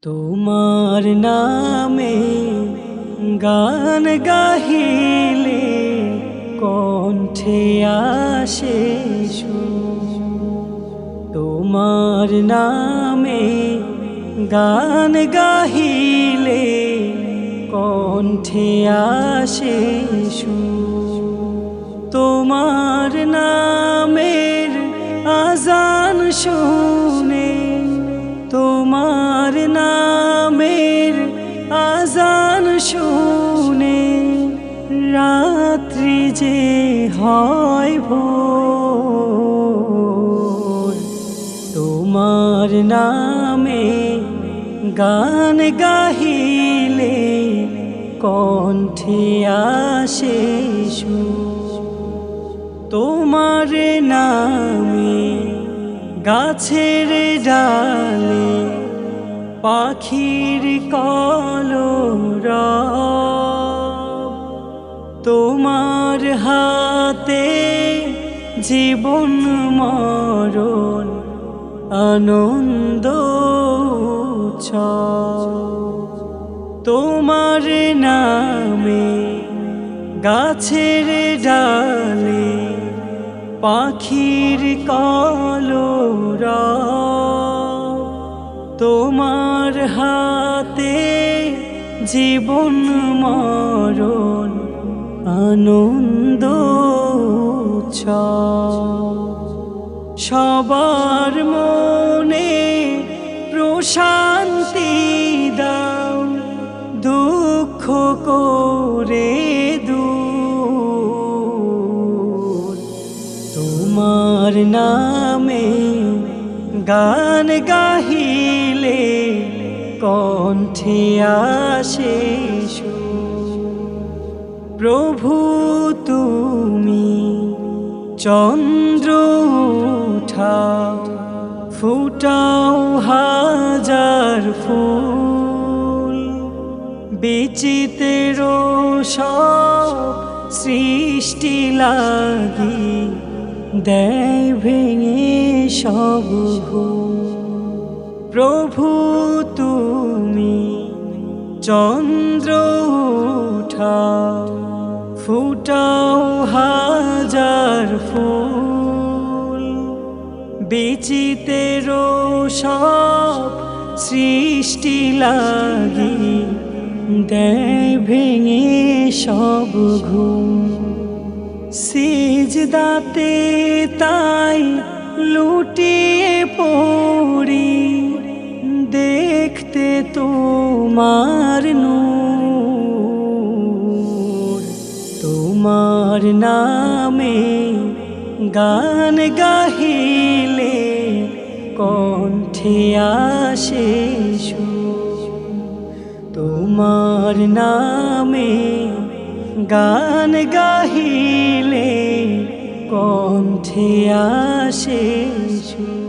তোমার নামে গান গাহিলে কণ্ঠে আসে সুর। তোমার নামে গান গাহিলে কণ্ঠে আসে সুর। তোমার নামের আজান শুনে, তোমার নামের আজান শুনে রাত্রি যে হয় ভোর। তোমার নামে গান গাহিলে কণ্ঠে আসে সুর। তোমার নামে গাছের ডালে পাখির কলরব। তোমার হাতে জীবন মরণ আনন্দ উৎসব। তোমার নামে গাছের ডালে পাখির কলরব। তোমার হাতে জীবন মরণ আনন্দ উৎসব। সবার মনে প্রশান্তি দাও, দুঃখ করে দূর। তোমার নামে গান গাহিলে কণ্ঠে আসে সুর। প্রভু তুমি চন্দ্র উঠাও, ফুটাও হাজার ফুল। বিচিত্র সব সৃষ্টি লাগি দেয় ভেঙে সব ভুল। প্রভু তুমি চন্দ্র উঠাও, ফুটাও হাজার ফুল। বিচিত্র সব সৃষ্টি লাগি দেয় ভেঙে সব ঘুম। সিজদাতে তাই লুটিয়ে পড়ি, দেখতে তোমার নূর। তোমার নামে গান গাহিলে কণ্ঠে আসে সুর। তোমার নামে গান গাহিলে কণ্ঠে আসে সুর।